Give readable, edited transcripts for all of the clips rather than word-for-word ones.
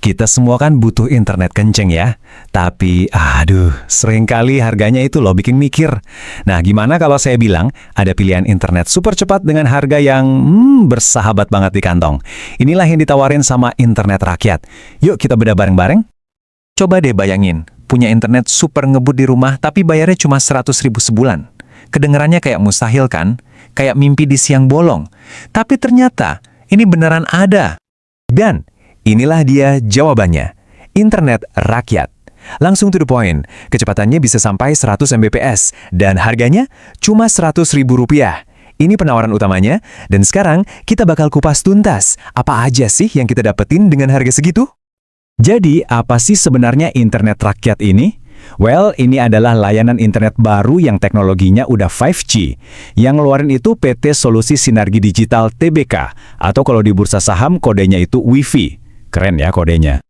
Kita semua kan butuh internet kenceng ya. Tapi, seringkali harganya itu loh bikin mikir. Nah, gimana kalau saya bilang ada pilihan internet super cepat dengan harga yang bersahabat banget di kantong. Inilah yang ditawarin sama internet rakyat. Yuk kita bedah bareng-bareng. Coba deh bayangin, punya internet super ngebut di rumah tapi bayarnya cuma 100.000 sebulan. Kedengerannya kayak mustahil kan? Kayak mimpi di siang bolong. Tapi ternyata ini beneran ada. Dan inilah dia jawabannya. Internet rakyat. Langsung to the point. Kecepatannya bisa sampai 100 Mbps. Dan harganya cuma Rp100.000. Ini penawaran utamanya. Dan sekarang kita bakal kupas tuntas. Apa aja sih yang kita dapetin dengan harga segitu? Jadi, apa sih sebenarnya internet rakyat ini? Well, ini adalah layanan internet baru yang teknologinya udah 5G. Yang ngeluarin itu PT Solusi Sinergi Digital Tbk, atau kalau di bursa saham kodenya itu Wi-Fi. Keren ya kodenya.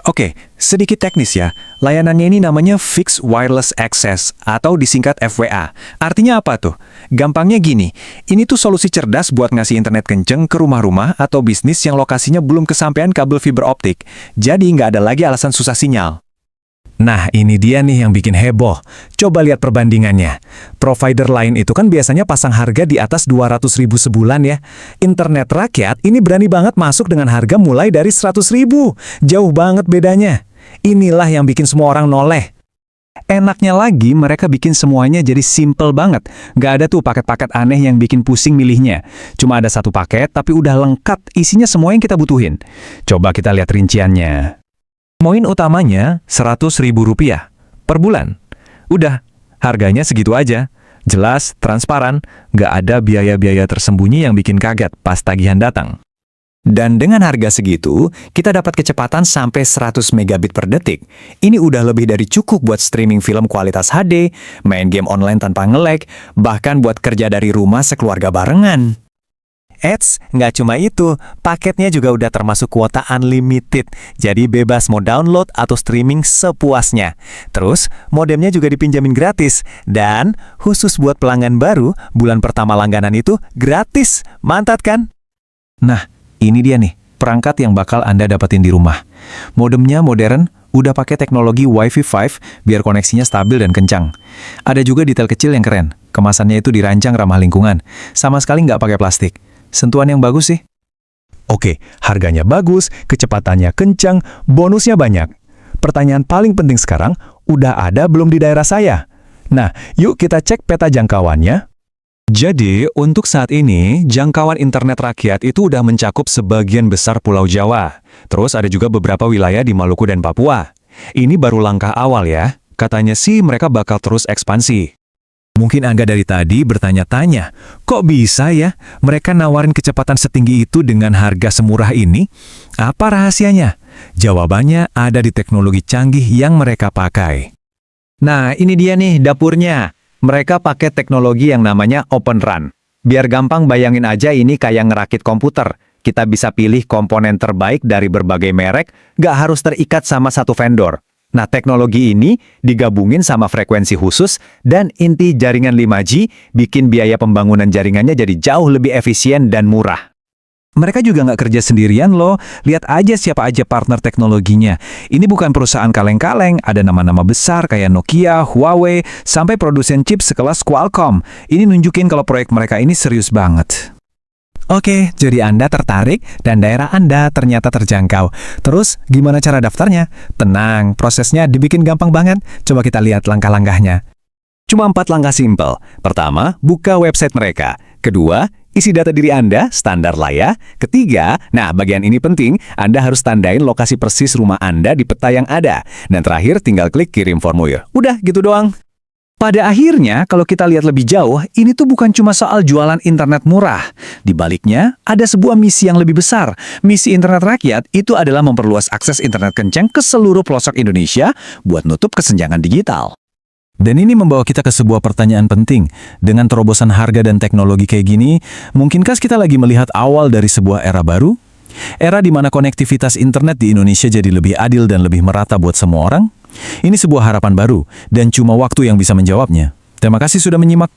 Oke, sedikit teknis ya. Layanannya ini namanya Fixed Wireless Access, atau disingkat FWA. Artinya apa tuh? Gampangnya gini, ini tuh solusi cerdas buat ngasih internet kenceng ke rumah-rumah atau bisnis yang lokasinya belum kesampaian kabel fiber optik. Jadi nggak ada lagi alasan susah sinyal. Nah, ini dia nih yang bikin heboh. Coba lihat perbandingannya. Provider lain itu kan biasanya pasang harga di atas 200.000 sebulan ya. Internet rakyat ini berani banget masuk dengan harga mulai dari 100.000. Jauh banget bedanya. Inilah yang bikin semua orang noleh. Enaknya lagi, mereka bikin semuanya jadi simple banget. Nggak ada tuh paket-paket aneh yang bikin pusing milihnya. Cuma ada satu paket, tapi udah lengkap. Isinya semua yang kita butuhin. Coba kita lihat rinciannya. Poin utamanya Rp100.000 per bulan. Udah, harganya segitu aja. Jelas, transparan, nggak ada biaya-biaya tersembunyi yang bikin kaget pas tagihan datang. Dan dengan harga segitu, kita dapat kecepatan sampai 100 megabit per detik. Ini udah lebih dari cukup buat streaming film kualitas HD, main game online tanpa nge-lag, bahkan buat kerja dari rumah sekeluarga barengan. Eits, nggak cuma itu, paketnya juga udah termasuk kuota unlimited, jadi bebas mau download atau streaming sepuasnya. Terus, modemnya juga dipinjamin gratis, dan khusus buat pelanggan baru, bulan pertama langganan itu gratis. Mantap kan? Nah, ini dia nih, perangkat yang bakal Anda dapetin di rumah. Modemnya modern, udah pakai teknologi Wi-Fi 5 biar koneksinya stabil dan kencang. Ada juga detail kecil yang keren, kemasannya itu dirancang ramah lingkungan, sama sekali nggak pakai plastik. Sentuhan yang bagus sih. Oke, harganya bagus, kecepatannya kencang, bonusnya banyak. Pertanyaan paling penting sekarang, udah ada belum di daerah saya? Nah, yuk kita cek peta jangkauannya. Jadi, untuk saat ini, jangkauan internet rakyat itu udah mencakup sebagian besar Pulau Jawa. Terus ada juga beberapa wilayah di Maluku dan Papua. Ini baru langkah awal ya. Katanya sih mereka bakal terus ekspansi. Mungkin Anda dari tadi bertanya-tanya, kok bisa ya mereka nawarin kecepatan setinggi itu dengan harga semurah ini? Apa rahasianya? Jawabannya ada di teknologi canggih yang mereka pakai. Nah, ini dia nih dapurnya. Mereka pakai teknologi yang namanya Open RAN. Biar gampang bayangin aja ini kayak ngerakit komputer. Kita bisa pilih komponen terbaik dari berbagai merek, nggak harus terikat sama satu vendor. Nah, teknologi ini digabungin sama frekuensi khusus dan inti jaringan 5G bikin biaya pembangunan jaringannya jadi jauh lebih efisien dan murah. Mereka juga nggak kerja sendirian loh, lihat aja siapa aja partner teknologinya. Ini bukan perusahaan kaleng-kaleng, ada nama-nama besar kayak Nokia, Huawei, sampai produsen chip sekelas Qualcomm. Ini nunjukin kalau proyek mereka ini serius banget. Oke, jadi Anda tertarik dan daerah Anda ternyata terjangkau. Terus, gimana cara daftarnya? Tenang, prosesnya dibikin gampang banget. Coba kita lihat langkah-langkahnya. Cuma 4 langkah simpel. Pertama, buka website mereka. Kedua, isi data diri Anda, standar lah ya. Ketiga, nah bagian ini penting, Anda harus tandain lokasi persis rumah Anda di peta yang ada. Dan terakhir, tinggal klik kirim formulir. Udah, gitu doang. Pada akhirnya, kalau kita lihat lebih jauh, ini tuh bukan cuma soal jualan internet murah. Di baliknya, ada sebuah misi yang lebih besar. Misi internet rakyat itu adalah memperluas akses internet kencang ke seluruh pelosok Indonesia buat nutup kesenjangan digital. Dan ini membawa kita ke sebuah pertanyaan penting. Dengan terobosan harga dan teknologi kayak gini, mungkinkah kita lagi melihat awal dari sebuah era baru? Era di mana konektivitas internet di Indonesia jadi lebih adil dan lebih merata buat semua orang? Ini sebuah harapan baru, dan cuma waktu yang bisa menjawabnya. Terima kasih sudah menyimak.